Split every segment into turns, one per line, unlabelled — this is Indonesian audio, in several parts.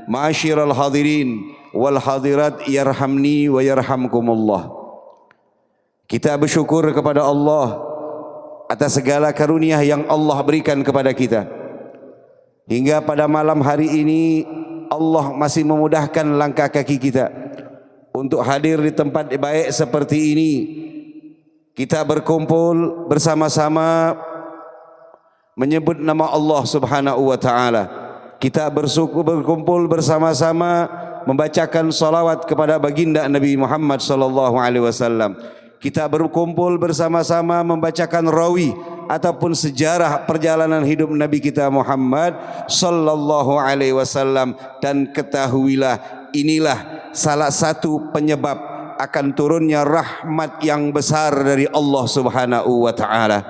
Ma'asyiral hadirin wal hadirat yarhamni wa yarhamkumullah. Kita bersyukur kepada Allah atas segala karunia yang Allah berikan kepada kita. Hingga pada malam hari ini Allah masih memudahkan langkah kaki kita untuk hadir di tempat baik seperti ini. Kita berkumpul bersama-sama menyebut nama Allah Subhanahu wa taala. Kita berkumpul bersama-sama membacakan salawat kepada baginda Nabi Muhammad sallallahu alaihi wasallam. Kita berkumpul bersama-sama membacakan rawi ataupun sejarah perjalanan hidup Nabi kita Muhammad sallallahu alaihi wasallam, dan ketahuilah inilah salah satu penyebab akan turunnya rahmat yang besar dari Allah Subhanahu wa taala.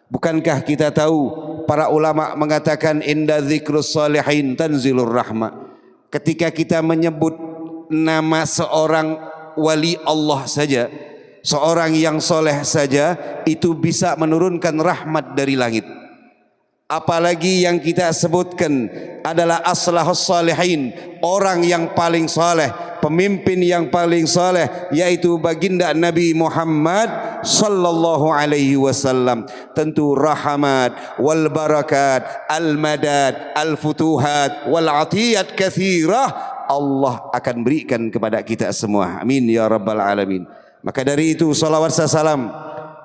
Bukankah kita tahu para ulama mengatakan inda dzikrus salihin tanzilur rahmah. Ketika kita menyebut nama seorang wali Allah saja, seorang yang soleh saja, itu bisa menurunkan rahmat dari langit. Apalagi yang kita sebutkan adalah aslahus salihin, orang yang paling soleh, pemimpin yang paling soleh, yaitu baginda Nabi Muhammad sallallahu alaihi wasallam. Tentu rahmat wal barakat al madad al futuhat wal atiyat katsirah Allah akan berikan kepada kita semua. Amin ya rabbal alamin. Maka dari itu salawat salam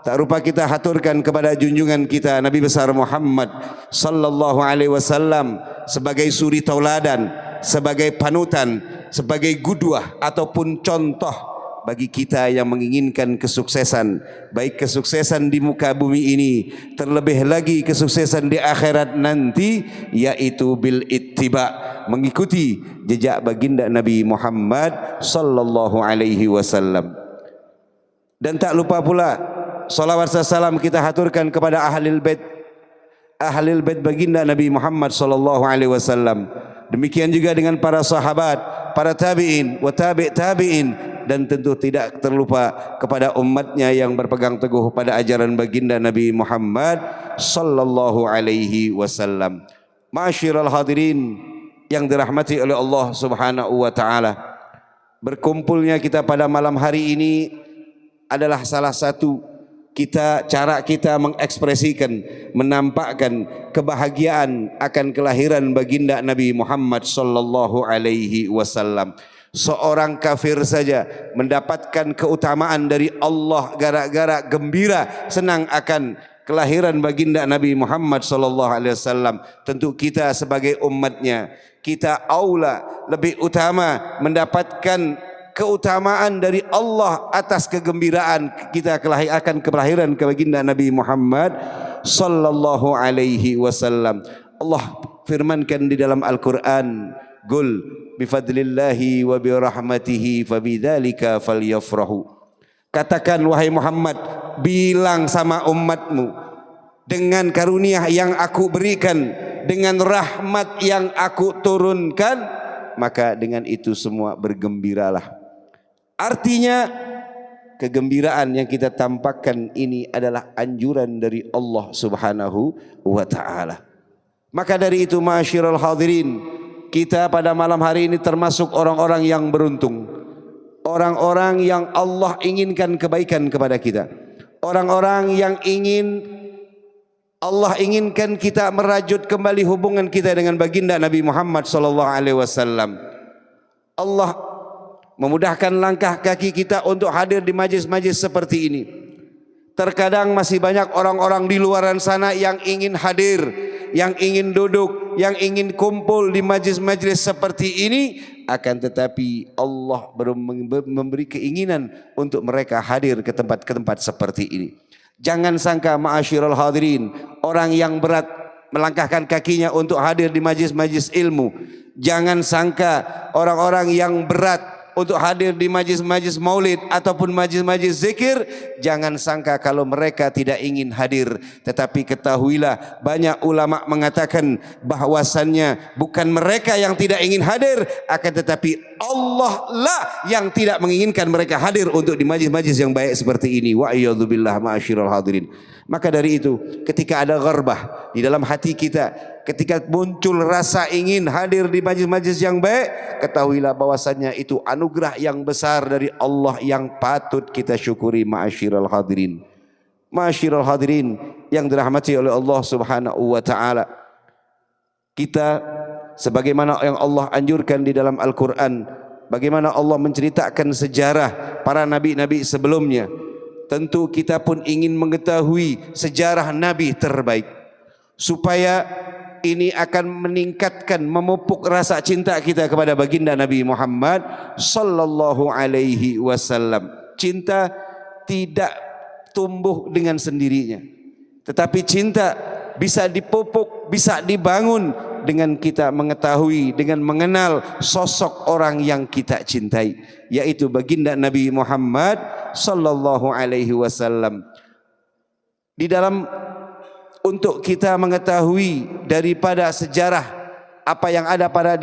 tak lupa kita haturkan kepada junjungan kita Nabi besar Muhammad sallallahu alaihi wasallam sebagai suri tauladan, sebagai panutan, sebagai qudwah ataupun contoh bagi kita yang menginginkan kesuksesan, baik kesuksesan di muka bumi ini, terlebih lagi kesuksesan di akhirat nanti, yaitu bil ittiba, mengikuti jejak baginda Nabi Muhammad sallallahu alaihi wasallam. Dan tak lupa pula salawat salam kita haturkan kepada ahlul bait baginda Nabi Muhammad sallallahu alaihi wasallam. Demikian juga dengan para sahabat, para tabi'in wa tabi'in, dan tentu tidak terlupa kepada umatnya yang berpegang teguh pada ajaran baginda Nabi Muhammad sallallahu alaihi wasallam. Ma'asyiral hadirin yang dirahmati oleh Allah Subhanahu wa taala, berkumpulnya kita pada malam hari ini adalah salah satu cara kita mengekspresikan, menampakkan kebahagiaan akan kelahiran baginda Nabi Muhammad sallallahu alaihi wasallam. Seorang kafir saja mendapatkan keutamaan dari Allah gara-gara gembira, senang akan kelahiran baginda Nabi Muhammad sallallahu alaihi wasallam. Tentu kita sebagai umatnya, kita aula lebih utama mendapatkan keutamaan dari Allah atas kegembiraan kita akan kelahiran baginda Nabi Muhammad sallallahu alaihi wasallam. Allah firmankan di dalam Al-Qur'an, "Qul bifadlillahi wa birahmatihi fabidzalika falyafrahu." Katakan wahai Muhammad, bilang sama umatmu, dengan karunia yang aku berikan, dengan rahmat yang aku turunkan, maka dengan itu semua bergembiralah. Artinya kegembiraan yang kita tampakkan ini adalah anjuran dari Allah Subhanahu wa taala. Maka dari itu ma'asyiral hadirin, kita pada malam hari ini termasuk orang-orang yang beruntung, orang-orang yang Allah inginkan kebaikan kepada kita, orang-orang yang Allah inginkan kita merajut kembali hubungan kita dengan baginda Nabi Muhammad sallallahu alaihi wasallam. Allah memudahkan langkah kaki kita untuk hadir di majlis-majlis seperti ini. Terkadang masih banyak orang-orang di luaran sana yang ingin hadir, yang ingin duduk, yang ingin kumpul di majlis-majlis seperti ini, akan tetapi Allah belum memberi keinginan untuk mereka hadir ke tempat-tempat seperti ini. Jangan sangka ma'asyiral hadirin, orang yang berat melangkahkan kakinya untuk hadir di majlis-majlis ilmu. Jangan sangka orang-orang yang berat untuk hadir di majlis-majlis maulid ataupun majlis-majlis zikir, jangan sangka kalau mereka tidak ingin hadir. Tetapi ketahuilah, banyak ulama mengatakan bahwasannya bukan mereka yang tidak ingin hadir, akan tetapi Allah lah yang tidak menginginkan mereka hadir untuk di majlis-majlis yang baik seperti ini. Wa a'udzubillah ma'asyiral hadirin. Maka dari itu, ketika ada gharbah di dalam hati kita, ketika muncul rasa ingin hadir di majlis-majlis yang baik, ketahuilah bahwasannya itu anugerah yang besar dari Allah yang patut kita syukuri. Ma'asyiral hadirin. Ma'asyiral hadirin yang dirahmati oleh Allah Subhanahu wa taala. Kita sebagaimana yang Allah anjurkan di dalam Al-Quran, bagaimana Allah menceritakan sejarah para nabi-nabi sebelumnya, tentu kita pun ingin mengetahui sejarah nabi terbaik, supaya ini akan meningkatkan, memupuk rasa cinta kita kepada baginda Nabi Muhammad sallallahu alaihi wasallam. Cinta tidak tumbuh dengan sendirinya, tetapi cinta bisa dipupuk, bisa dibangun dengan kita mengetahui, dengan mengenal sosok orang yang kita cintai, yaitu baginda Nabi Muhammad sallallahu alaihi wasallam. Di dalam untuk kita mengetahui daripada sejarah apa yang ada pada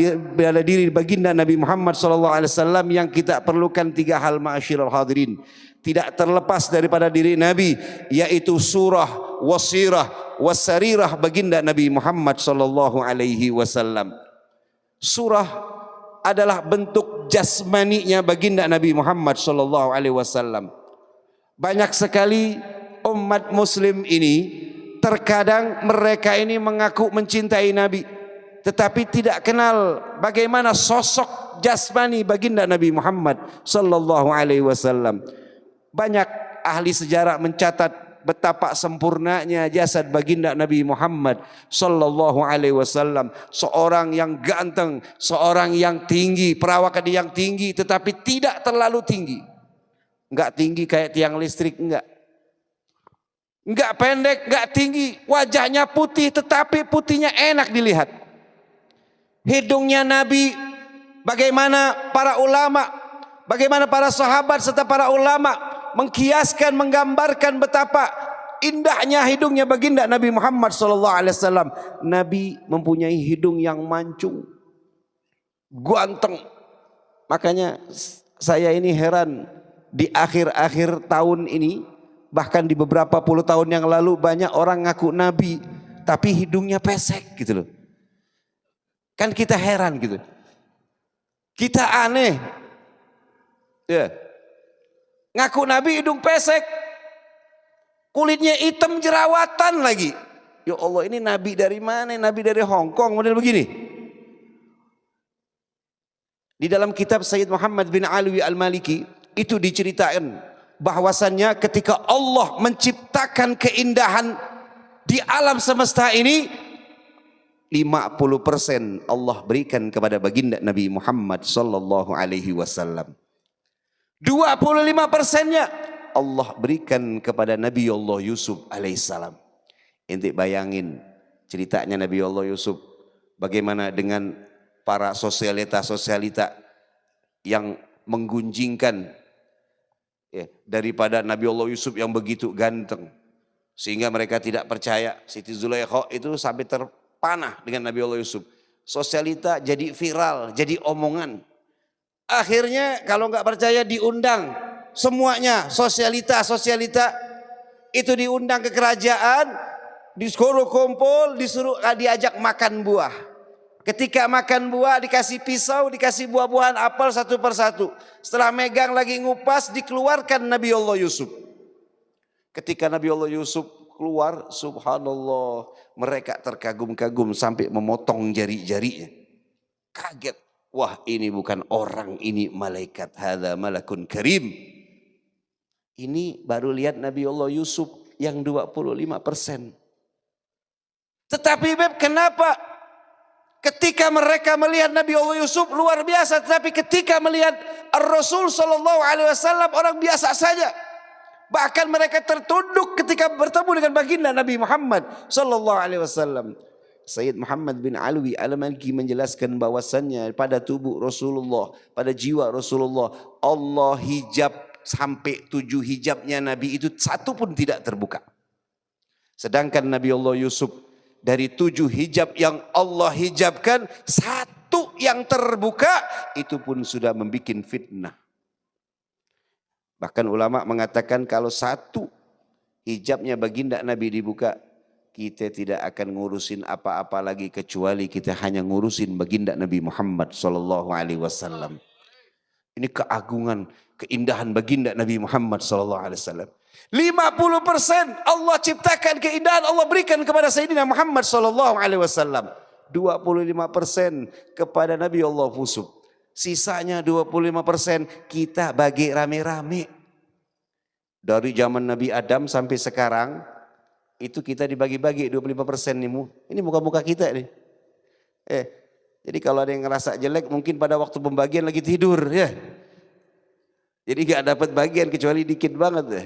diri baginda Nabi Muhammad sallallahu alaihi wasallam, yang kita perlukan 3 hal ma'asyiral hadirin. Tidak terlepas daripada diri Nabi, yaitu surah, wasirah, wasarirah baginda Nabi Muhammad sallallahu alaihi wasallam. Surah adalah bentuk jasmaninya baginda Nabi Muhammad sallallahu alaihi wasallam. Banyak sekali umat muslim ini, terkadang mereka ini mengaku mencintai Nabi, tetapi tidak kenal bagaimana sosok jasmani baginda Nabi Muhammad sallallahu alaihi wasallam. Banyak ahli sejarah mencatat betapa sempurnanya jasad baginda Nabi Muhammad sallallahu alaihi wasallam. Seorang yang ganteng, seorang yang tinggi, perawakan yang tinggi, tetapi tidak terlalu tinggi. Enggak tinggi kayak tiang listrik, enggak. Enggak pendek, enggak tinggi. Wajahnya putih, tetapi putihnya enak dilihat. Hidungnya Nabi, bagaimana para ulama, bagaimana para sahabat serta para ulama mengkiaskan, menggambarkan betapa indahnya hidungnya baginda Nabi Muhammad sallallahu alaihi wasallam. Nabi mempunyai hidung yang mancung, ganteng. Makanya saya ini heran, di akhir-akhir tahun ini, bahkan di beberapa puluh tahun yang lalu, banyak orang ngaku Nabi tapi hidungnya pesek gitu loh. Kan kita heran gitu, kita aneh ya. Ngaku Nabi hidung pesek, kulitnya hitam jerawatan lagi. Ya Allah, ini Nabi dari mana? Nabi dari Hong Kong model begini. Di dalam kitab Sayyid Muhammad bin Alwi Al-Maliki itu diceritakan bahwasannya ketika Allah menciptakan keindahan di alam semesta ini, 50% Allah berikan kepada baginda Nabi Muhammad sallallahu alaihi wasallam. 25%-nya Allah berikan kepada Nabi Allah Yusuf alaihissalam. Ente bayangin ceritanya Nabi Allah Yusuf, bagaimana dengan para sosialita yang menggunjingkan ya, daripada Nabi Allah Yusuf yang begitu ganteng, sehingga mereka tidak percaya. Siti Zulaikha itu sampai terpanah dengan Nabi Allah Yusuf. Sosialita jadi viral, jadi omongan. Akhirnya kalau nggak percaya diundang semuanya, sosialita itu diundang ke kerajaan, disuruh kumpul, disuruh diajak makan buah. Ketika makan buah dikasih pisau, dikasih buah-buahan apel satu persatu. Setelah megang lagi ngupas, dikeluarkan Nabi Allah Yusuf. Ketika Nabi Allah Yusuf keluar, subhanallah, mereka terkagum-kagum sampai memotong jari-jarinya. Kaget. Wah, ini bukan orang, ini malaikat. Hadza malakun karim. Ini baru lihat Nabi Allah Yusuf yang 25%. Tetapi kenapa ketika mereka melihat Nabi Allah Yusuf luar biasa, tetapi ketika melihat Rasul sallallahu alaihi wasallam orang biasa saja. Bahkan mereka tertunduk ketika bertemu dengan baginda Nabi Muhammad sallallahu alaihi wasallam. Sayyid Muhammad bin Alwi Al-Maliki menjelaskan bahwasannya pada tubuh Rasulullah, pada jiwa Rasulullah, Allah hijab sampai 7 hijabnya Nabi itu satu pun tidak terbuka. Sedangkan Nabi Allah Yusuf dari 7 hijab yang Allah hijabkan, 1 satu yang terbuka itu pun sudah membuat fitnah. Bahkan ulama mengatakan kalau satu hijabnya baginda Nabi dibuka, kita tidak akan ngurusin apa-apa lagi kecuali kita hanya ngurusin baginda Nabi Muhammad sallallahu alaihi wasallam. Ini keagungan, keindahan baginda Nabi Muhammad sallallahu alaihi wasallam. 50% Allah ciptakan keindahan, Allah berikan kepada Sayyidina Muhammad sallallahu alaihi wasallam. 25% kepada Nabi Allah Yusuf. Sisanya 25% kita bagi rame-rame. Dari zaman Nabi Adam sampai sekarang itu kita dibagi-bagi 25% nih. Ini muka-muka kita nih. Jadi kalau ada yang ngerasa jelek mungkin pada waktu pembagian lagi tidur ya. Jadi gak dapat bagian kecuali dikit banget deh.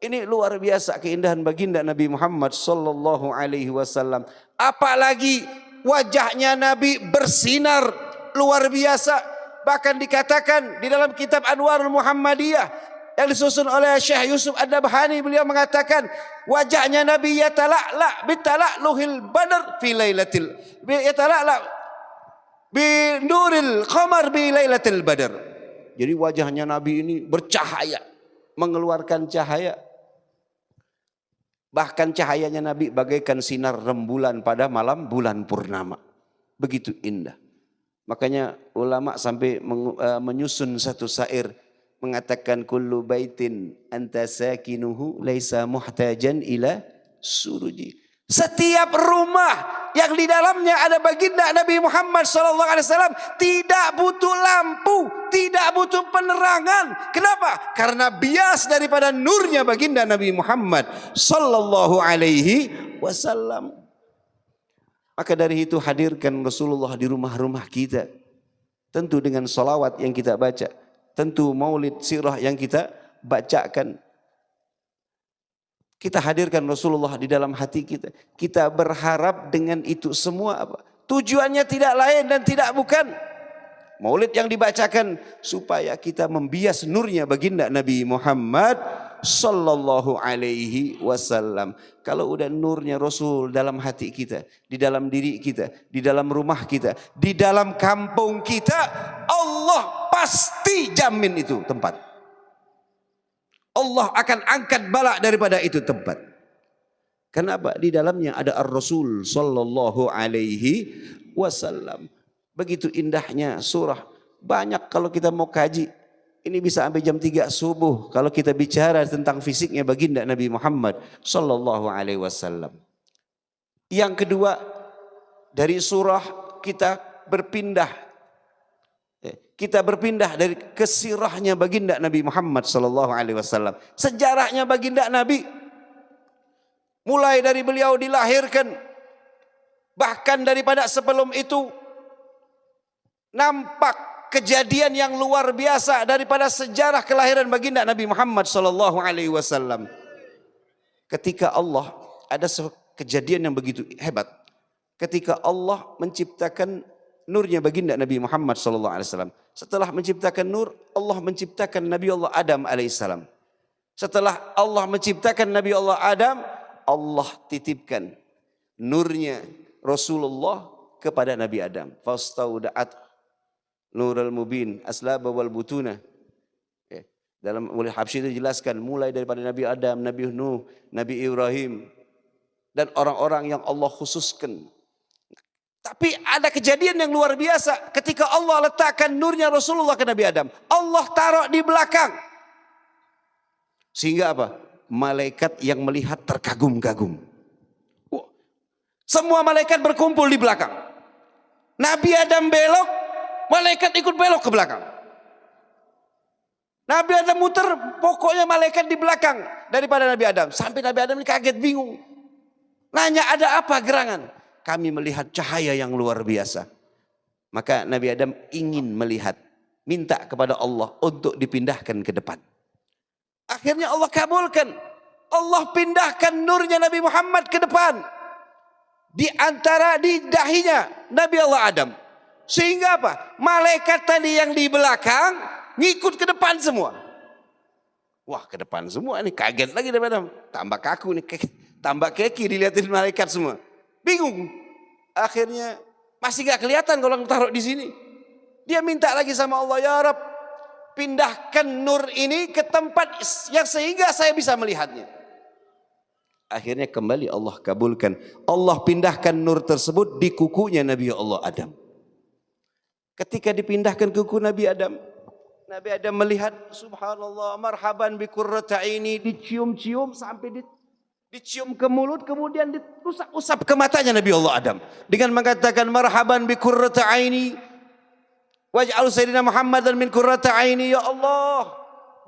Ini luar biasa keindahan baginda Nabi Muhammad sallallahu alaihi wasallam. Apalagi wajahnya Nabi bersinar luar biasa. Bahkan dikatakan di dalam kitab Anwarul Muhammadiyah yang disusun oleh Syekh Yusuf Ad-Nabhani, beliau mengatakan wajahnya Nabi yatala'la bitala'luhil badr fi lailatil yatala'la bi nuril qamar bi lailatil badr. Jadi wajahnya Nabi ini bercahaya, mengeluarkan cahaya. Bahkan cahayanya Nabi bagaikan sinar rembulan pada malam bulan purnama. Begitu indah. Makanya ulama sampai menyusun satu syair mengatakan kullu baitin anta sakinuhu laisa muhtajan ila suruji. Setiap rumah yang di dalamnya ada baginda Nabi Muhammad SAW tidak butuh lampu, tidak butuh penerangan. Kenapa? Karena bias daripada nurnya baginda Nabi Muhammad SAW. Maka dari itu hadirkan Rasulullah di rumah-rumah kita. Tentu dengan salawat yang kita baca. Tentu maulid sirah yang kita bacakan. Kita hadirkan Rasulullah di dalam hati kita. Kita berharap dengan itu semua apa? Tujuannya tidak lain dan tidak bukan maulid yang dibacakan supaya kita membias nurnya baginda Nabi Muhammad sallallahu alaihi wasallam. Kalau udah nurnya Rasul dalam hati kita, di dalam diri kita, di dalam rumah kita, di dalam kampung kita, Allah pasti jamin itu tempat. Allah akan angkat bala daripada itu tempat. Kenapa? Di dalamnya ada Ar-Rasul sallallahu alaihi wasallam. Begitu indahnya surah. Banyak kalau kita mau kaji. Ini bisa sampai jam 3 subuh kalau kita bicara tentang fisiknya baginda Nabi Muhammad sallallahu alaihi wasallam. Yang kedua, dari surah kita berpindah dari kesirahnya baginda Nabi Muhammad sallallahu alaihi wasallam. Sejarahnya baginda Nabi mulai dari beliau dilahirkan, bahkan daripada sebelum itu nampak kejadian yang luar biasa daripada sejarah kelahiran baginda Nabi Muhammad sallallahu alaihi wasallam. Ketika Allah ada kejadian yang begitu hebat. Ketika Allah menciptakan nurnya baginda Nabi Muhammad sallallahu alaihi wasallam. Setelah menciptakan nur, Allah menciptakan Nabi Allah Adam alaihissalam. Setelah Allah menciptakan Nabi Allah Adam, Allah titipkan nurnya Rasulullah kepada Nabi Adam. Fastaudat nurul mubin aslaba wal butuna. Dalam Mulih Habsyi itu dijelaskan mulai daripada Nabi Adam, Nabi Nuh, Nabi Ibrahim dan orang-orang yang Allah khususkan. Tapi ada kejadian yang luar biasa ketika Allah letakkan nurnya Rasulullah ke Nabi Adam. Allah taruh di belakang. Sehingga apa? Malaikat yang melihat terkagum-kagum. Semua malaikat berkumpul di belakang. Nabi Adam belok, malaikat ikut belok ke belakang. Nabi Adam muter, pokoknya malaikat di belakang daripada Nabi Adam. Sampai Nabi Adam ini kaget, bingung. Nanya ada apa gerangan? Kami melihat cahaya yang luar biasa. Maka Nabi Adam ingin melihat. Minta kepada Allah untuk dipindahkan ke depan. Akhirnya Allah kabulkan. Allah pindahkan nurnya Nabi Muhammad ke depan. Di antara di dahinya Nabi Allah Adam. Sehingga apa? Malaikat tadi yang di belakang ngikut ke depan semua. Wah, ke depan semua ini kaget lagi Nabi Adam. Tambah kaku nih, tambah keki dilihatin malaikat semua. Bingung. Akhirnya Masih gak kelihatan kalau taruh di sini. Dia minta lagi sama Allah, ya Rabb, pindahkan nur ini ke tempat yang sehingga saya bisa melihatnya. Akhirnya kembali Allah kabulkan. Allah pindahkan nur tersebut di kukunya Nabi Allah Adam. Ketika dipindahkan kuku Nabi Adam, Nabi Adam melihat, subhanallah, marhaban bi qurrati aini, dicium-cium sampai dicium ke mulut, kemudian diusap-usap ke matanya Nabi Allah Adam dengan mengatakan marhaban bi qurrati aini waj'al sayyidina Muhammadan min qurrati aini, ya Allah.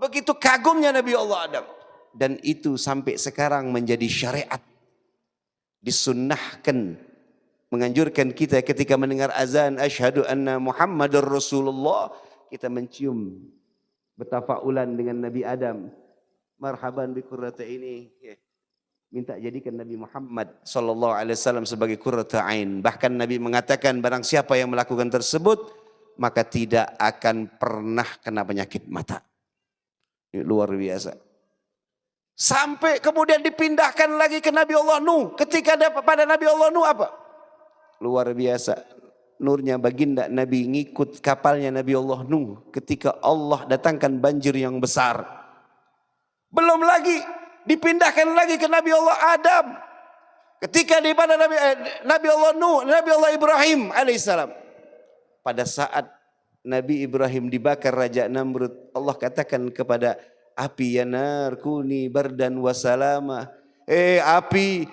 Begitu kagumnya Nabi Allah Adam. Dan itu sampai sekarang menjadi syariat. Disunnahkan, menganjurkan kita ketika mendengar azan asyhadu anna Muhammadar Rasulullah, kita mencium bertafaulan dengan Nabi Adam. Marhaban bi qurrati ini. Minta jadikan Nabi Muhammad sallallahu alaihi wasallam sebagai qurratu ain. Bahkan Nabi mengatakan barang siapa yang melakukan tersebut maka tidak akan pernah kena penyakit mata. Ini luar biasa. Sampai kemudian dipindahkan lagi ke Nabi Allah Nuh. Ketika pada Nabi Allah Nuh apa? Luar biasa. Nurnya baginda Nabi ngikut kapalnya Nabi Allah Nuh ketika Allah datangkan banjir yang besar. Belum lagi dipindahkan lagi ke Nabi Allah Adam. Ketika di pada Nabi Allah Nuh, Nabi Allah Ibrahim alaihissalam. Pada saat Nabi Ibrahim dibakar Raja Namrud, Allah katakan kepada api, ya nar kuni bardan wasalama. Api,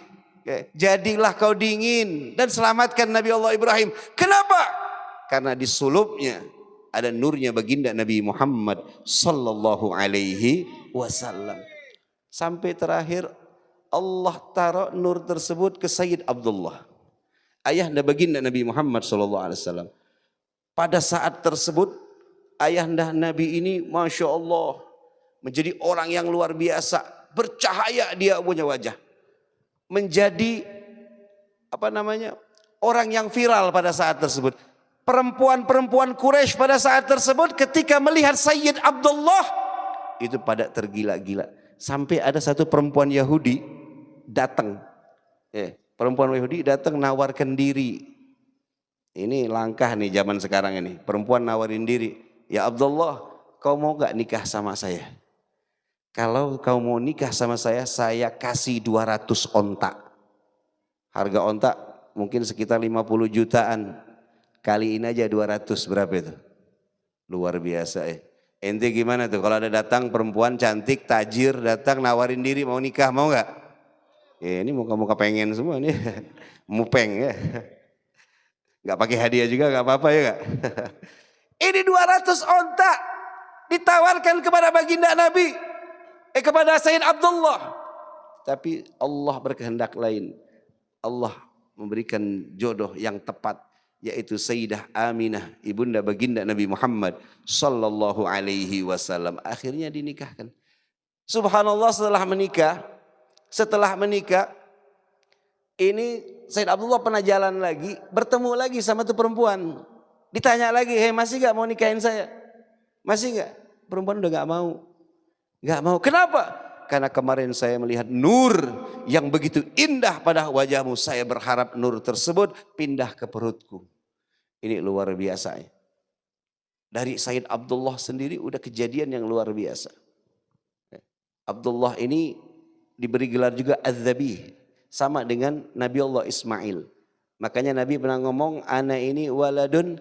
jadilah kau dingin dan selamatkan Nabi Allah Ibrahim. Kenapa? Karena di sulubnya ada nurnya baginda Nabi Muhammad sallallahu alaihi wasallam. Sampai terakhir Allah taruh nur tersebut ke Sayyid Abdullah, ayahanda baginda Nabi Muhammad sallallahu alaihi wasallam. Pada saat tersebut ayahanda Nabi ini Masya Allah menjadi orang yang luar biasa, bercahaya dia punya wajah. Menjadi orang yang viral pada saat tersebut. Perempuan-perempuan Quraisy pada saat tersebut ketika melihat Sayyid Abdullah itu pada tergila-gila. Sampai ada satu perempuan Yahudi datang. Perempuan Yahudi datang nawarkan diri. Ini langkah nih zaman sekarang ini. Perempuan nawarin diri. Ya Abdullah, kau mau gak nikah sama saya? Kalau kau mau nikah sama saya kasih 200 onta. Harga onta mungkin sekitar 50 jutaan. Kaliin aja 200, berapa itu? Luar biasa. Ente gimana tuh kalau ada datang perempuan cantik, tajir, datang nawarin diri mau nikah, mau gak? Ini muka-muka pengen semua nih. Mupeng ya. Gak pakai hadiah juga gak apa-apa ya gak? Ini 200 onta ditawarkan kepada baginda Nabi. Kepada Sayyid Abdullah. Tapi Allah berkehendak lain. Allah memberikan jodoh yang tepat, yaitu Sayyidah Aminah, ibunda baginda Nabi Muhammad sallallahu alaihi wasallam. Akhirnya dinikahkan. Subhanallah, setelah menikah ini Sayyid Abdullah pernah jalan lagi, bertemu lagi sama tuh perempuan. Ditanya lagi, masih gak mau nikahin saya? Masih gak? Perempuan udah gak mau. Gak mau. Kenapa? Karena kemarin saya melihat nur yang begitu indah pada wajahmu. Saya berharap nur tersebut pindah ke perutku. Ini luar biasa. Dari Sayyid Abdullah sendiri udah kejadian yang luar biasa. Abdullah ini diberi gelar juga Az-Zabih. Sama dengan Nabi Allah Ismail. Makanya Nabi pernah ngomong, ana ini waladun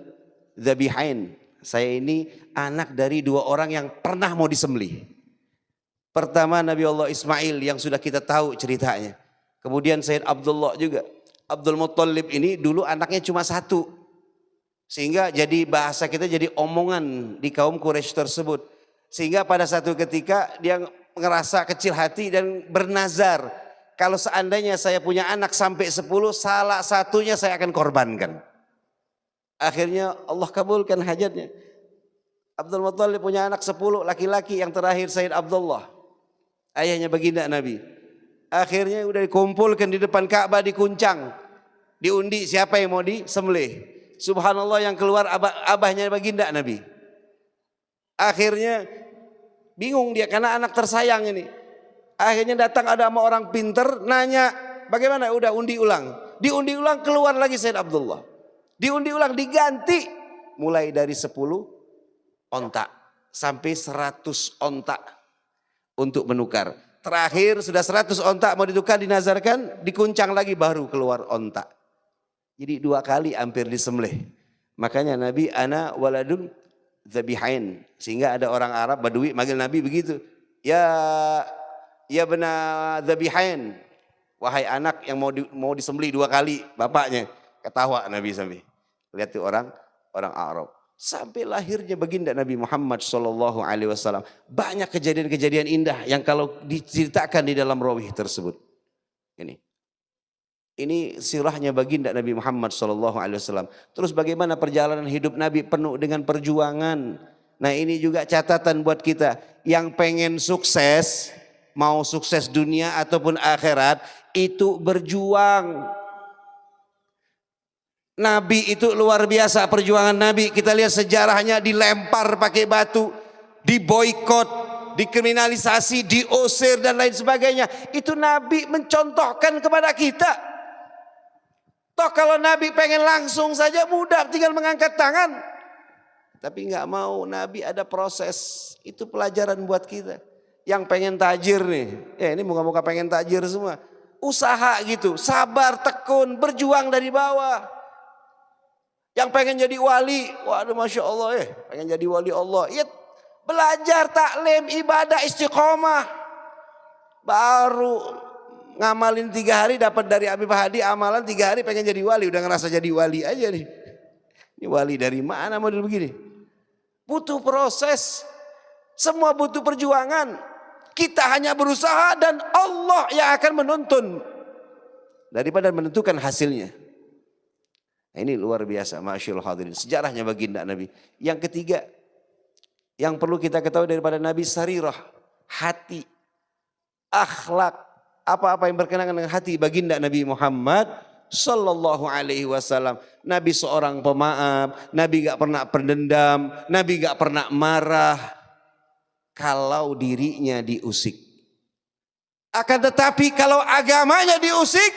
zabihain. Saya ini anak dari 2 orang yang pernah mau disembelih. Pertama Nabi Allah Ismail yang sudah kita tahu ceritanya. Kemudian Sayyid Abdullah juga. Abdul Muttalib ini dulu anaknya cuma 1. Sehingga jadi bahasa kita jadi omongan di kaum Quraisy tersebut. Sehingga pada satu ketika dia ngerasa kecil hati dan bernazar. Kalau seandainya saya punya anak sampai 10, salah satunya saya akan korbankan. Akhirnya Allah kabulkan hajatnya. Abdul Muttalib punya anak 10 laki-laki, yang terakhir Sayyid Abdullah. Ayahnya baginda Nabi. Akhirnya udah dikumpulkan di depan Ka'bah, dikuncang. Diundi siapa yang mau disembelih. Subhanallah, yang keluar abahnya baginda Nabi. Akhirnya bingung dia karena anak tersayang ini. Akhirnya datang ada sama orang pinter nanya bagaimana, udah undi ulang. Diundi ulang keluar lagi Sayyid Abdullah. Diundi ulang, diganti. Mulai dari 10 onta sampai 100 onta untuk menukar. Terakhir sudah 100 onta mau ditukar, dinazarkan, dikuncang lagi baru keluar onta. Jadi 2 kali hampir disembelih. Makanya Nabi ana waladun dzabihain. Sehingga ada orang Arab Badui manggil Nabi begitu. Ya bena dzabihain. Wahai anak yang mau disembelih 2 kali bapaknya. Ketawa Nabi sampai. Lihat tuh orang Arab. Sampai lahirnya baginda Nabi Muhammad SAW. Banyak kejadian-kejadian indah yang kalau diceritakan di dalam rawih tersebut. Ini sirahnya baginda Nabi Muhammad SAW. Terus bagaimana perjalanan hidup Nabi penuh dengan perjuangan. Nah ini juga catatan buat kita. Yang pengen sukses, mau sukses dunia ataupun akhirat, itu berjuang. Nabi itu luar biasa perjuangan Nabi. Kita lihat sejarahnya, dilempar pakai batu, diboikot, dikriminalisasi, diusir dan lain sebagainya. Itu Nabi mencontohkan kepada kita. Toh kalau Nabi pengen langsung saja mudah, tinggal mengangkat tangan. Tapi nggak mau, Nabi ada proses. Itu pelajaran buat kita. Yang pengen tajir nih, ini muka-muka pengen tajir semua. Usaha gitu, sabar, tekun, berjuang dari bawah. Yang pengen jadi wali, waduh Masya Allah pengen jadi wali Allah. Ya belajar taklim, ibadah, istiqomah. Baru ngamalin 3 hari dapat dari Habib Hadi, amalan 3 hari pengen jadi wali, udah ngerasa jadi wali aja nih. Ini wali dari mana model begini? Butuh proses, semua butuh perjuangan. Kita hanya berusaha dan Allah yang akan menuntun daripada menentukan hasilnya. Nah, ini luar biasa, masyaallah hadirin. Sejarahnya baginda Nabi. Yang ketiga, yang perlu kita ketahui daripada Nabi, sarirah, hati, akhlak. Apa-apa yang berkenaan dengan hati baginda Nabi Muhammad Sallallahu Alaihi Wasallam. Nabi seorang pemaaf, Nabi gak pernah pendendam, Nabi gak pernah marah kalau dirinya diusik. Akan tetapi kalau agamanya diusik,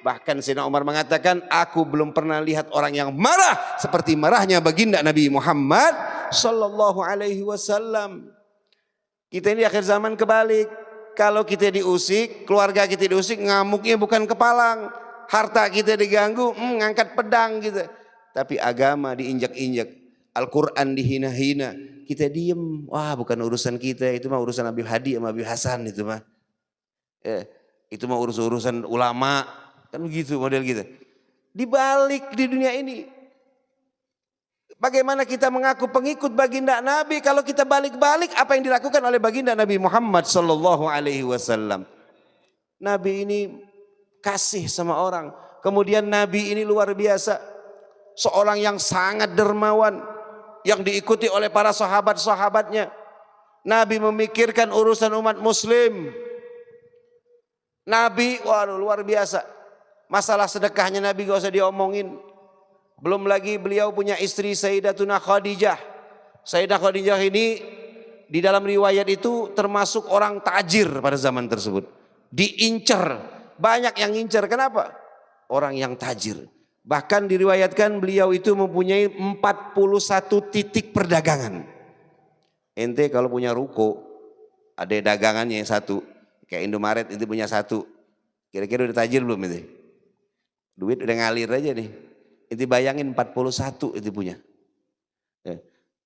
bahkan Sayyidina Umar mengatakan, aku belum pernah lihat orang yang marah seperti marahnya baginda Nabi Muhammad Sallallahu Alaihi Wasallam. Kita ini di akhir zaman kebalik. Kalau kita diusik, keluarga kita diusik, ngamuknya bukan kepalang. Harta kita diganggu, ngangkat pedang gitu. Tapi agama diinjak-injak, Al-Quran dihina-hina. Kita diem, wah bukan urusan kita, itu mah urusan Habib Hadi sama Habib Hasan itu mah. Itu mah urusan ulama, kan begitu model kita. Dibalik di dunia ini. Bagaimana kita mengaku pengikut baginda Nabi kalau kita balik-balik apa yang dilakukan oleh baginda Nabi Muhammad Sallallahu Alaihi Wasallam. Nabi ini kasih sama orang. Kemudian Nabi ini luar biasa. Seorang yang sangat dermawan. Yang diikuti oleh para sahabat-sahabatnya. Nabi memikirkan urusan umat muslim. Nabi, waduh luar biasa. Masalah sedekahnya Nabi gak usah diomongin. Belum lagi beliau punya istri Sayyidatuna Khadijah. Sayyidah Khadijah ini di dalam riwayat itu termasuk orang tajir pada zaman tersebut. Diincar, banyak yang incar. Kenapa? Orang yang tajir. Bahkan diriwayatkan beliau itu mempunyai 41 titik perdagangan. Ente kalau punya ruko, ada dagangannya yang satu. Kayak Indomaret itu punya satu. Kira-kira udah tajir belum itu? Duit udah ngalir aja nih. Itu bayangin 41 itu punya.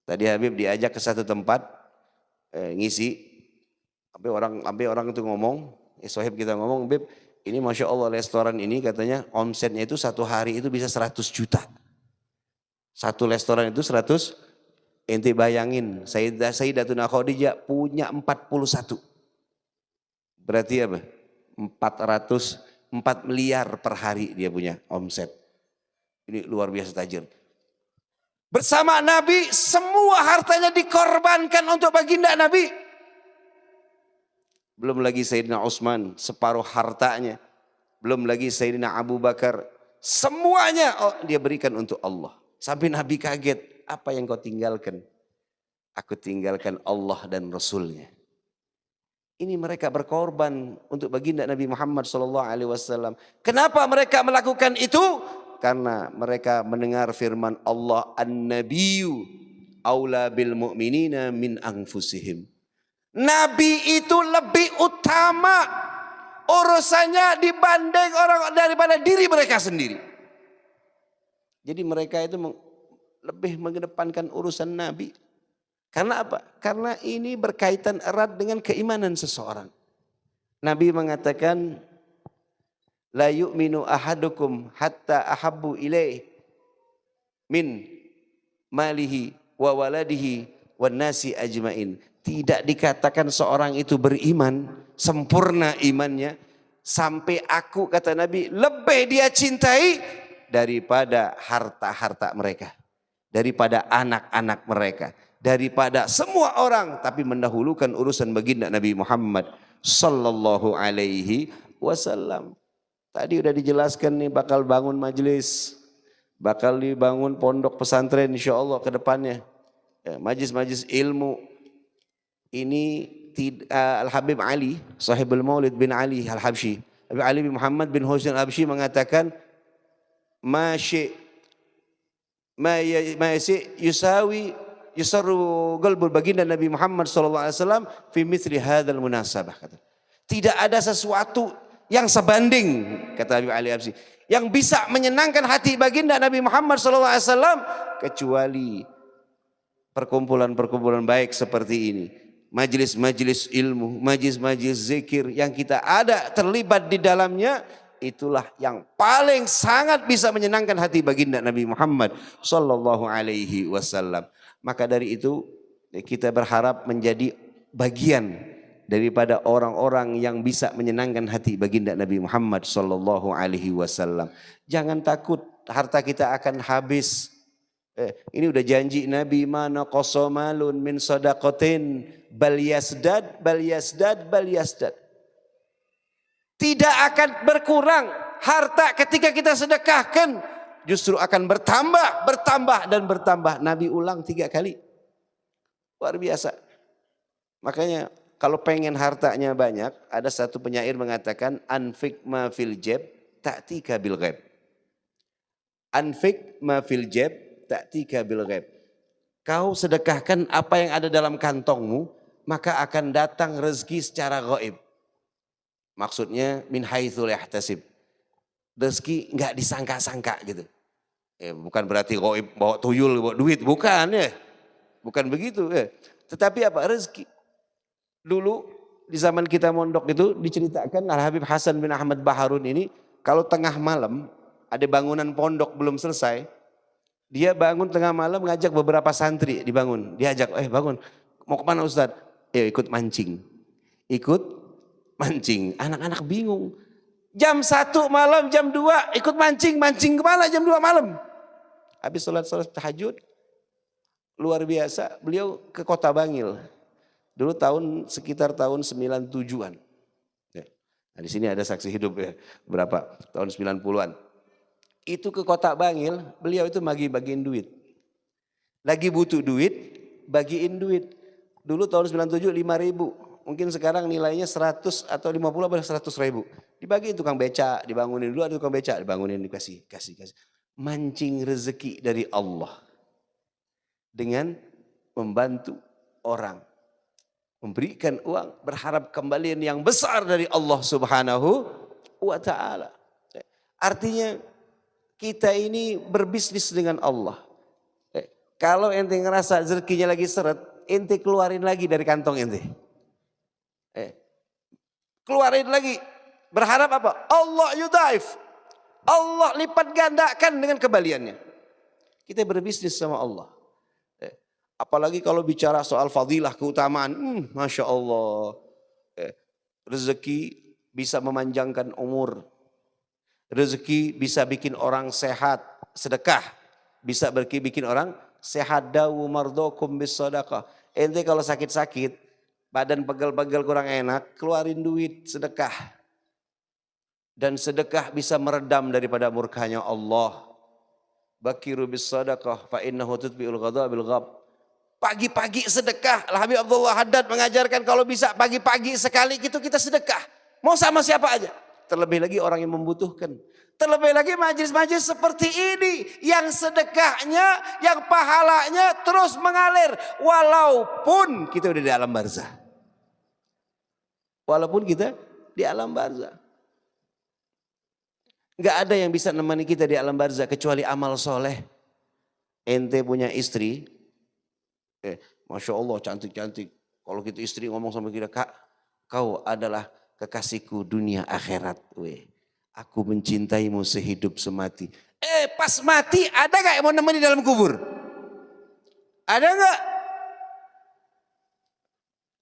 Tadi Habib diajak ke satu tempat ngisi. Sampai orang itu ngomong, sohib kita ngomong, Habib ini Masya Allah restoran ini katanya omsetnya itu 1 hari itu bisa 100 juta. Satu restoran itu 100, ente bayangin Sayyidatuna Khadijah punya 41. Berarti apa? 4 miliar per hari dia punya omset. Ini luar biasa tajir. Bersama Nabi semua hartanya dikorbankan untuk baginda Nabi. Belum lagi Sayyidina Utsman separuh hartanya. Belum lagi Sayyidina Abu Bakar. Semuanya dia berikan untuk Allah. Sampai Nabi kaget. Apa yang kau tinggalkan? Aku tinggalkan Allah dan Rasulnya. Ini mereka berkorban untuk baginda Nabi Muhammad SAW. Kenapa mereka melakukan itu? karena mereka mendengar firman Allah, an-nabiyyu aula bil mu'minina min anfusihim. Nabi itu lebih utama urusannya dibanding orang daripada diri mereka sendiri. Jadi mereka itu lebih mengedepankan urusan Nabi. Karena apa? Karena ini berkaitan erat dengan keimanan seseorang. Nabi mengatakan, la yu'minu ahadukum hatta ahabbu ilaih min malihi wa waladihi wan nasi ajmain. Tidak dikatakan seorang itu beriman, sempurna imannya, sampai aku, kata Nabi, lebih dia cintai daripada harta-harta mereka, daripada anak-anak mereka, daripada semua orang, tapi mendahulukan urusan baginda Nabi Muhammad sallallahu alaihi wasallam. Tadi udah dijelaskan nih, bakal bangun majelis, bakal dibangun pondok pesantren insyaallah ke depannya. Ya, majlis-majlis ilmu. Ini Al-Habib Ali, sahibul Maulid bin Ali Al-Habsyi, Habib Ali bin Muhammad bin Husain Al-Habsyi mengatakan, ma yusawi yusarru qalbul baginda Nabi Muhammad sallallahu alaihi wasallam fi mithli hadzal munasabah. Tidak ada sesuatu yang sebanding, kata Habib Ali Al-Habsyi, yang bisa menyenangkan hati baginda Nabi Muhammad sallallahu alaihi wasallam kecuali perkumpulan-perkumpulan baik seperti ini. Majlis-majlis ilmu, majlis-majlis zikir yang kita ada terlibat di dalamnya, itulah yang paling sangat bisa menyenangkan hati baginda Nabi Muhammad sallallahu alaihi wasallam. Maka dari itu kita berharap menjadi bagian daripada orang-orang yang bisa menyenangkan hati baginda Nabi Muhammad sallallahu alaihi wasallam. Jangan takut harta kita akan habis. Ini udah janji Nabi, mana qasamalun min sadaqatin bal yasdad bal yasdad bal yasdad. Tidak akan berkurang harta ketika kita sedekahkan, justru akan bertambah, bertambah dan bertambah. Nabi ulang 3 kali. Luar biasa. Makanya kalau pengen hartanya banyak, ada satu penyair mengatakan, anfik ma fil jab ta'tika bil ghaib. Anfik ma fil jab ta'tika bil ghaib. Kau sedekahkan apa yang ada dalam kantongmu, maka akan datang rezeki secara gaib. Maksudnya min haitsu la yahtasib. Rezeki enggak disangka-sangka gitu. Bukan berarti gaib bawa tuyul, bawa duit, bukan ya. Bukan begitu ya. Tetapi apa? Rezeki. Dulu di zaman kita mondok itu diceritakan Al-Habib Hasan bin Ahmad Baharun ini, kalau tengah malam ada bangunan pondok belum selesai, dia bangun tengah malam ngajak beberapa santri dibangun. Diajak, bangun. Mau kemana Ustadz? Ikut mancing. Ikut mancing. Anak-anak bingung. Jam 1 malam, jam 2 ikut mancing. Mancing kemana jam 2 malam? Habis sholat tahajud. Luar biasa. Beliau ke Kota Bangil. Dulu sekitar tahun 97-an. Nah, di sini ada saksi hidup ya. Berapa? Tahun 90-an. Itu ke Kota Bangil, beliau itu bagiin duit. Lagi butuh duit, bagiin duit. Dulu tahun 97 5.000, mungkin sekarang nilainya 100 atau 50 atau 100 ribu. Dibagiin tukang beca, dibangunin dulu, ada tukang beca, dibangunin, dikasih. Mancing rezeki dari Allah. Dengan membantu orang. Memberikan uang, berharap kembalian yang besar dari Allah subhanahu wa ta'ala. Artinya, kita ini berbisnis dengan Allah. Kalau ente ngerasa rezekinya lagi seret, ente keluarin lagi dari kantong ente. Keluarin lagi. Berharap apa? Allah yudaif. Allah lipat gandakan dengan kembaliannya. Kita berbisnis sama Allah. Apalagi kalau bicara soal fadilah, keutamaan. Masya Allah. Rezeki bisa memanjangkan umur. Rezeki bisa bikin orang sehat, sedekah. Bisa bikin orang sehat. Dawu mardokum bis sadaqah. Ente kalau sakit-sakit, badan pegel-pegel kurang enak, keluarin duit, sedekah. Dan sedekah bisa meredam daripada murkanya Allah. Bakiru bis sadaqah fa innahu tutbi'ul ghadha bil ghab. Pagi-pagi sedekah. Al-Habib Abdullah Haddad mengajarkan kalau bisa pagi-pagi sekali gitu kita sedekah. Mau sama siapa aja. Terlebih lagi orang yang membutuhkan. Terlebih lagi majelis-majelis seperti ini yang sedekahnya, yang pahalanya terus mengalir walaupun kita udah di alam barzah. Walaupun kita di alam barzah. Enggak ada yang bisa menemani kita di alam barzah kecuali amal soleh. Ente punya istri, Masya Allah cantik-cantik. Kalau kita istri ngomong sama kita, Kak, kau adalah kekasihku dunia akhirat. Aku mencintaimu sehidup semati. Pas mati ada gak yang mau nemenin dalam kubur? Ada gak?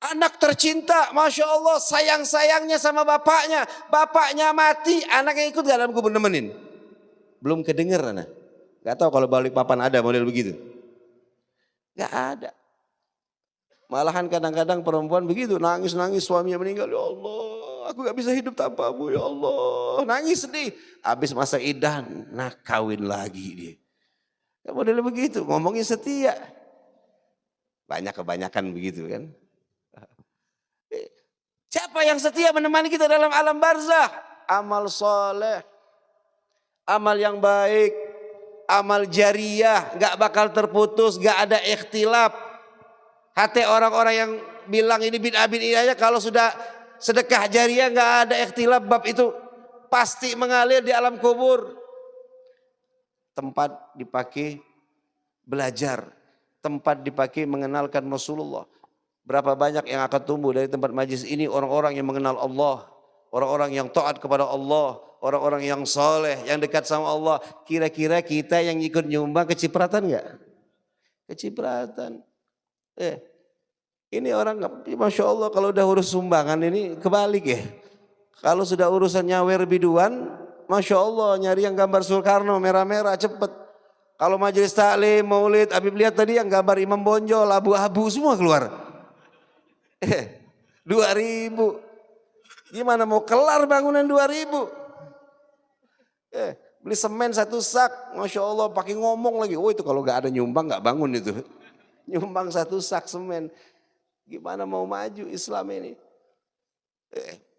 Anak tercinta, Masya Allah, sayang-sayangnya sama bapaknya. Bapaknya mati, anaknya ikut gak dalam kubur nemenin? Belum kedenger anak. Gak tahu kalau Balikpapan ada model begitu. Gak ada. Malahan kadang-kadang perempuan begitu, nangis-nangis suaminya meninggal. Ya Allah, aku gak bisa hidup tanpamu ya Allah. Nangis sedih. Habis masa iddah, kawin lagi dia. Ya model begitu, ngomongin setia. Kebanyakan begitu kan. Siapa yang setia menemani kita dalam alam barzah? Amal soleh, amal yang baik, amal jariyah, gak bakal terputus, gak ada ikhtilaf. Hati orang-orang yang bilang ini bid'ah aja, kalau sudah sedekah jariyah gak ada ikhtilaf bab itu, pasti mengalir di alam kubur. Tempat dipakai belajar, tempat dipakai mengenalkan Rasulullah. Berapa banyak yang akan tumbuh dari tempat majlis ini orang-orang yang mengenal Allah, orang-orang yang taat kepada Allah, orang-orang yang soleh, yang dekat sama Allah. Kira-kira kita yang ikut nyumbang kecipratan gak? Kecipratan. Ini orang, Masya Allah, kalau udah urus sumbangan ini kebalik ya. Kalau sudah urusan nyawer biduan, Masya Allah, nyari yang gambar Soekarno merah-merah cepet. Kalau majelis taklim, maulid, Habib lihat tadi yang gambar Imam Bonjol, abu-abu semua keluar. 2.000. Gimana mau kelar bangunan 2.000? Beli semen 1 sak, Masya Allah, pakai ngomong lagi. Oh itu kalau gak ada nyumbang gak bangun itu. Nyumbang 1 sak semen. Gimana mau maju Islam ini?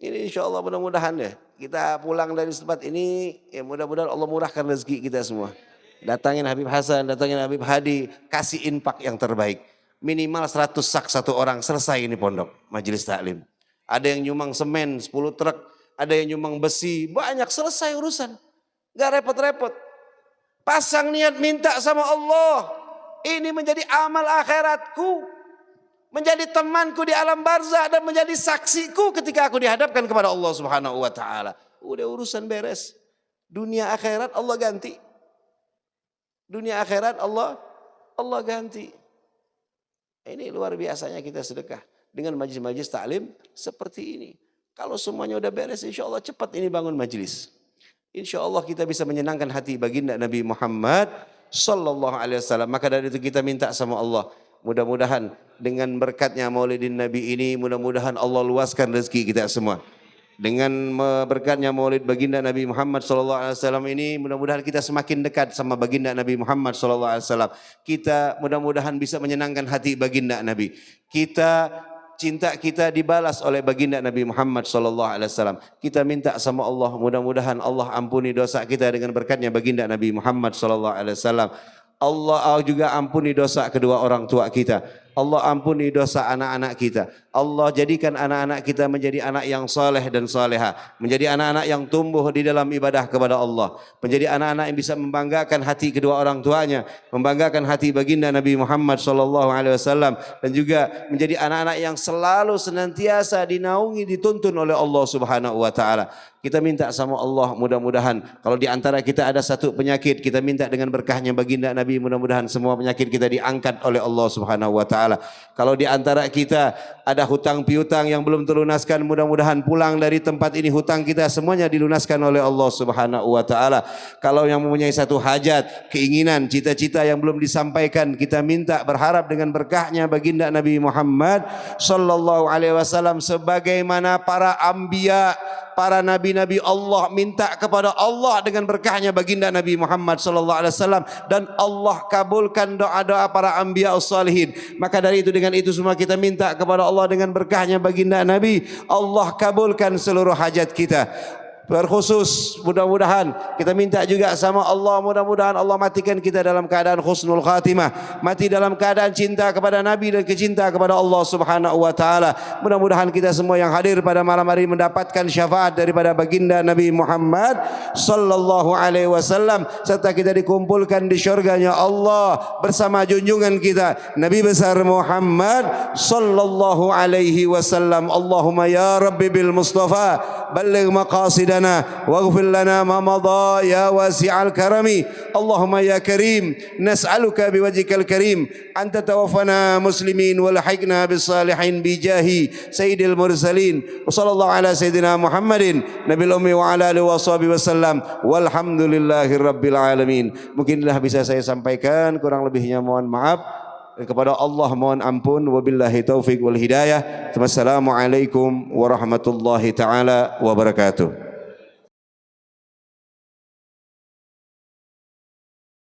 Ini insya Allah mudah-mudahan ya. Kita pulang dari tempat ini, ya mudah-mudahan Allah murahkan rezeki kita semua. Datangin Habib Hasan, datangin Habib Hadi, kasih infak yang terbaik. Minimal 100 sak 1 orang, selesai ini pondok, majelis taklim. Ada yang nyumbang semen 10 truk, ada yang nyumbang besi, banyak, selesai urusan. Gak repot-repot. Pasang niat minta sama Allah. Ini menjadi amal akhiratku, menjadi temanku di alam barzah dan menjadi saksiku ketika aku dihadapkan kepada Allah Subhanahu wa taala. Udah urusan beres. Dunia akhirat Allah ganti. Dunia akhirat Allah ganti. Ini luar biasanya kita sedekah dengan majlis-majlis taklim seperti ini. Kalau semuanya udah beres, insya Allah cepat ini bangun majlis. Insya Allah kita bisa menyenangkan hati baginda Nabi Muhammad Sallallahu Alaihi Wasallam. Maka dari itu kita minta sama Allah, mudah-mudahan dengan berkatnya Maulidin Nabi ini, mudah-mudahan Allah luaskan rezeki kita semua. Dengan berkatnya Maulid baginda Nabi Muhammad Sallallahu Alaihi Wasallam ini, mudah-mudahan kita semakin dekat sama baginda Nabi Muhammad Sallallahu Alaihi Wasallam. Kita mudah-mudahan bisa menyenangkan hati baginda Nabi. Cinta kita dibalas oleh baginda Nabi Muhammad SAW. Kita minta sama Allah, mudah-mudahan Allah ampuni dosa kita dengan berkatnya baginda Nabi Muhammad SAW. Allah juga ampuni dosa kedua orang tua kita. Allah ampuni dosa anak-anak kita. Allah jadikan anak-anak kita menjadi anak yang saleh dan saleha, menjadi anak-anak yang tumbuh di dalam ibadah kepada Allah, menjadi anak-anak yang bisa membanggakan hati kedua orang tuanya, membanggakan hati baginda Nabi Muhammad SAW, dan juga menjadi anak-anak yang selalu senantiasa dinaungi, dituntun oleh Allah Subhanahu wa taala. Kita minta sama Allah, mudah-mudahan kalau di antara kita ada satu penyakit, kita minta dengan berkahnya baginda Nabi, mudah-mudahan semua penyakit kita diangkat oleh Allah Subhanahu wa taala. Kalau di antara kita ada hutang piutang yang belum terlunaskan, mudah-mudahan pulang dari tempat ini hutang kita semuanya dilunaskan oleh Allah Subhanahu wa taala. Kalau yang mempunyai satu hajat, keinginan, cita-cita yang belum disampaikan, kita minta berharap dengan berkahnya baginda Nabi Muhammad sallallahu alaihi wasallam, sebagaimana para anbiya, para nabi-nabi Allah minta kepada Allah dengan berkahnya baginda Nabi Muhammad sallallahu alaihi wasallam, dan Allah kabulkan doa-doa para anbiya salihin. Maka dari itu, dengan itu semua kita minta kepada Allah dengan berkahnya baginda Nabi, Allah kabulkan seluruh hajat kita. Terkhusus mudah-mudahan kita minta juga sama Allah, mudah-mudahan Allah matikan kita dalam keadaan husnul khatimah, mati dalam keadaan cinta kepada Nabi dan kecinta kepada Allah Subhanahu wa taala. Mudah-mudahan kita semua yang hadir pada malam hari mendapatkan syafaat daripada baginda Nabi Muhammad sallallahu alaihi wasallam, serta kita dikumpulkan di syurganya Allah bersama junjungan kita Nabi besar Muhammad sallallahu alaihi wasallam. Allahumma ya Rabbi bil Mustafa balligh maqasidana waghfir lana ma madha ya wasi'al karami. Allahumma ya karim nas'aluka biwajhikal karim an tatawaffana muslimin wal hiqna bis salihin bi jahi sayyidil mursalin wa sallallahu ala sayyidina Muhammadin nabil ummi wa ala alihi washabihi wasallam walhamdulillahi rabbil alamin. Mungkinlah bisa saya sampaikan, kurang lebihnya mohon maaf. Dan kepada Allah mohon ampun. Wabillahi taufiq wal hidayah. Wassalamualaikum warahmatullahi taala wabarakatuh.